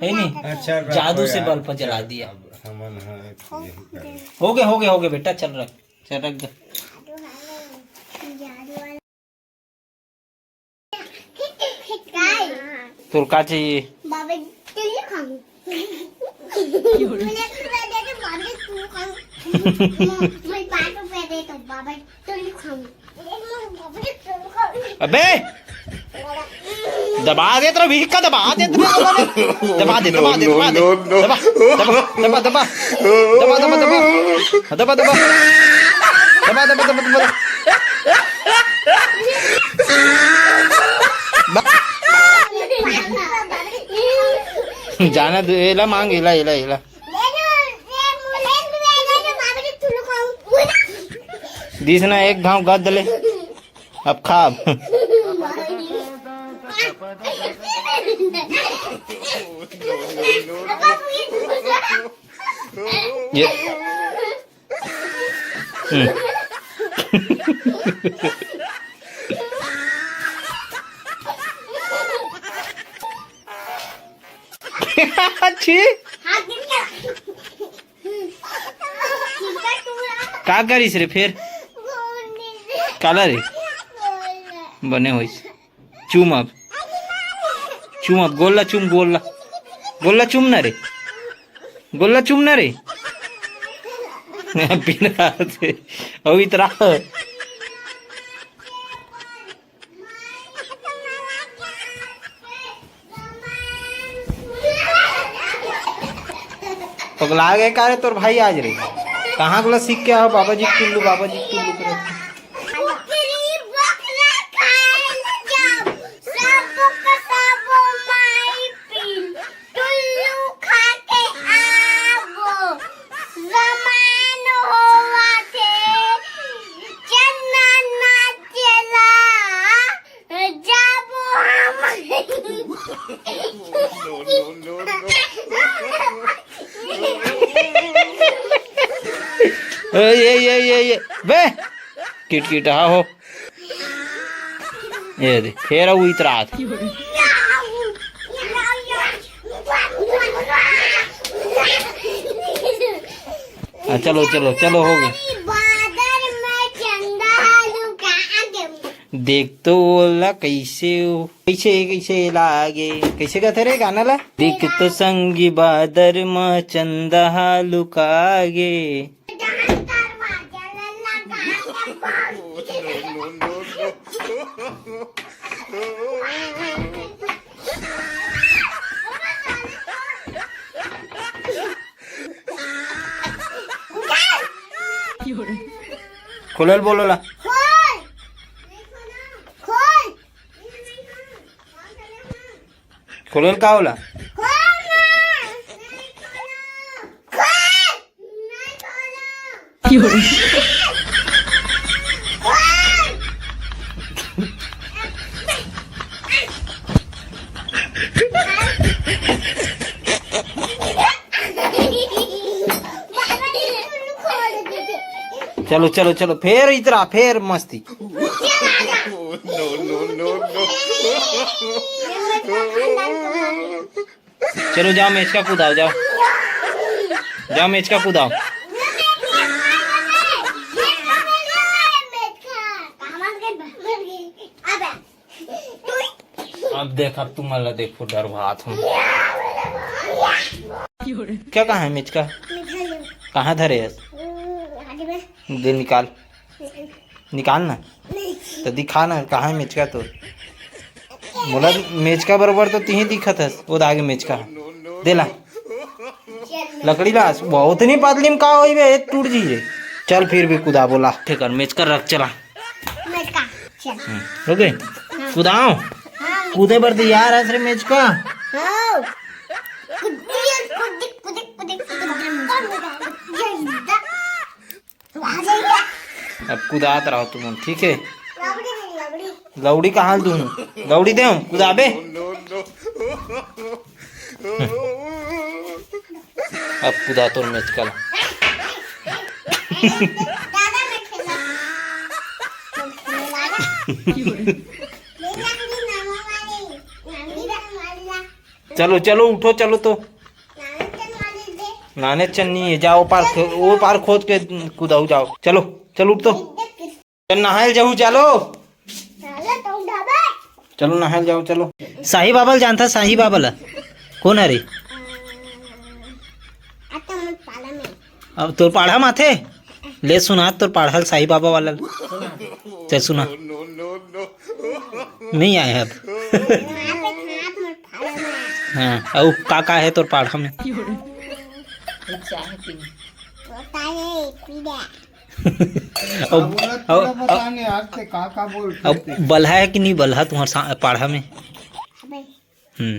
है नहीं। अच्छा जादू से बल्ब जला दिया। हमन हो गए बेटा, चल रख दे। तो क्या चाहिए? अबे दबा दे तेरा भीख का, दबा दे दबा दे दबा दे दबा दे दबा दबा दबा दबा दबा दबा दबा दबा दबा दबा दबा। जाना एला मांग एला एला एला दिस ना एक घाव गद ले अब खा। ये अच्छी का करीस रे फिर काला रे बने हो चुम अब गोला चुम गोला चुम ना रे गोला चुम ना रे बिना अभी इतना पगला गए का रे तोर भाई आज रे कहाँ गुला सीख के आओ बाबा जी टुल्लू करे। ये बे किट हाँ हो ये दे फिर वो इतरा चलो चलो चलो हो गए। देख तो बोला कैसे लागे कैसे कहते रे गाना ला दिख तो संगी बादर में चंदा लुकागे। खोलल बोलो ला खोलल का होला चलो चलो चलो फिर इतरा फिर मस्ती चलो जाओ मैच का कूदाओ जाओ मैच का कूदाओ। अब देख अब तुम अल्लाह देखो डर भात हूँ क्या कहा है मैच का कहाँ धरे है दे निकाल ना तो दिखा ना कहाँ है मैच का तो बोला मैच का बराबर तो तीन दिखत है वो आगे मैच का दे ला लकड़ी ला बहुत नहीं पातली में का होई बे टूट जी रे चल फिर भी कुदा बोला ठीक है मैच का रख चला हो गए कुदाओ कूदे पर तैयार है सर मैच का अब कुदात रहो तुम ठीक है। लौड़ी कहाँ दूं लौड़ी दे कुदाबे अब कुदा तो मैच कल चलो चलो उठो चलो तो नाने चन्नी है जाओ पार वो पार खोद के कूदाऊ जाओ चलो चलो उठ तो नहायल जाऊ चलो चलो नहायल जाओ चलो। शाही बाबल जानता शाही बाबल कौन है रे? अब तोर पाढ़ा माथे ले सुना तोर पाढ़ा साई बाबा वाला चल सुना नहीं आए अब हाँ औ का है तोर पाढ़ा में बल्हा है कि नहीं बल्हा तुम्हारे पाढ़ा में?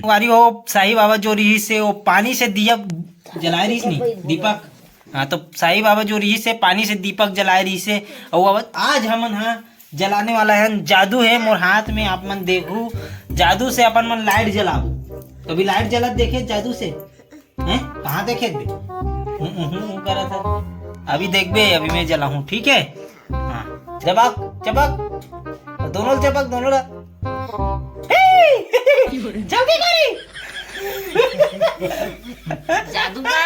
वारी हो साई बाबा जो रही से वो पानी से दिया जलाए रही नहीं दीपक। हाँ तो साई बाबा जो रही से पानी से दीपक जलाए रही से और आज हमन हाँ जलाने वाला है जादू है मोर हाथ में आप मन देखू जादू से अपन मन लाइट जलाबू। कभी लाइट जला देखे जादू से हैं कहाँ देखे करा था अभी देख बे अभी मैं जला हूँ ठीक है। हाँ चपक चपक दोनों चपक दोनों जल्दी करी जादू का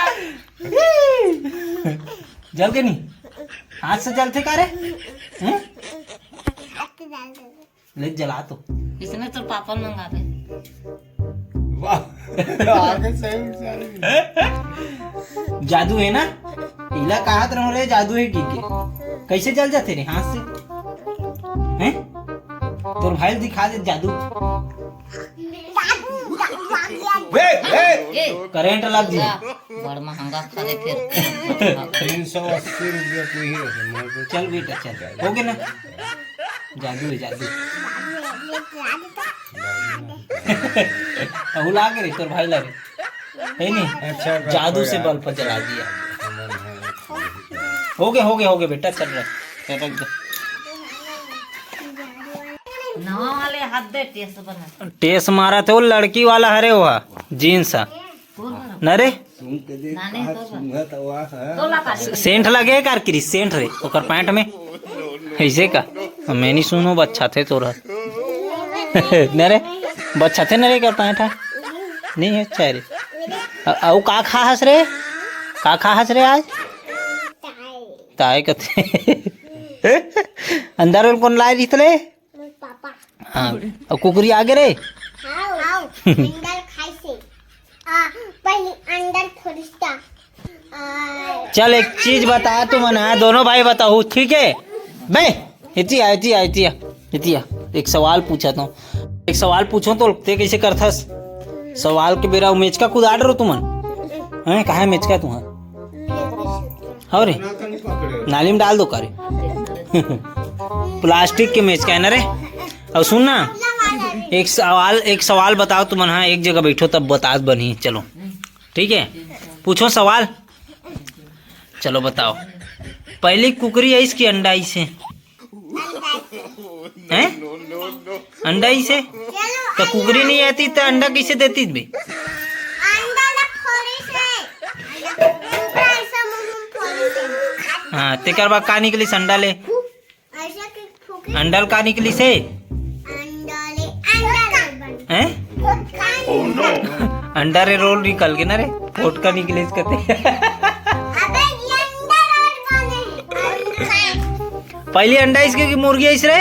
जल के नहीं हाथ से जलते का रे ले जला तो इसने तो पापा मंगा दे जादू है ना इला कहा रहो रे जादू है की के कैसे जल जाते रे हाथ से हैं तोर भाई दिखा दे जादू करेंट लग जी बड़ महंगा खरीद फिर 380 रुपया कोई है। चल बेटा चल हो गया ना जादू है जादू हुला के रे तोर भाई लगे है नहीं अच्छा जादू से बल्ब जला दिया। हो गया बेटा चल रहा नवा वाले हाथ दे टेस्ट बना टेस्ट मारा तो लड़की वाला हरे हुआ जीन्स न रे नाने तो लगा सेंट लगे कार की सेंट रे ओकर पैंट में ऐसे का मैं नहीं सुनो बच्चा थे तोरा न रे बच्चा थे न रे कर पैंट नहीं है अच्छा रे औ का खा हस रे आज ताए कथे अंदर और कौन लाए रितले हाँ और कुकरी आगे रे चल एक चीज बता तू मना दोनों भाई बताओ ठीक है मैं इतिया एक सवाल पूछा था एक सवाल पूछो तो ते कैसे करथस सवाल के बेरा मेच का खुद आडर हो तुमन हैं कहाँ मेच का तुम्हारा हो रे नाली में डाल दो करे प्लास्टिक के मेच का है ना रे। अब सुन ना एक सवाल बताओ तुम हाँ एक जगह बैठो तब बता बनी चलो ठीक है पूछो सवाल चलो बताओ पहली कुकरी आई इसकी अंडाई से हैं अंडाई से तो कुकरी नहीं आती तो अंडा कैसे देती भी हाँ तेकर बाद का निकली अंडा ले अंडल का निकली से हैं अंडा रे रोल निकल के ना रे फोट का निकले पहली अंडा इसके की मुर्गी ऐसे रे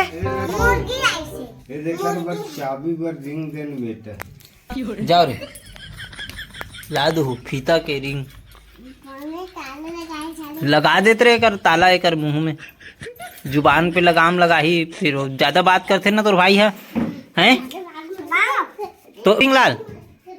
चाबी पर रिंग देन बेटा जाओ रे ला दो फीता के रिंग लगा देते रे कर ताला एक मुंह में जुबान पे लगाम लगा ही फिर ज्यादा बात करते ना तो भाई है हैं तो लाल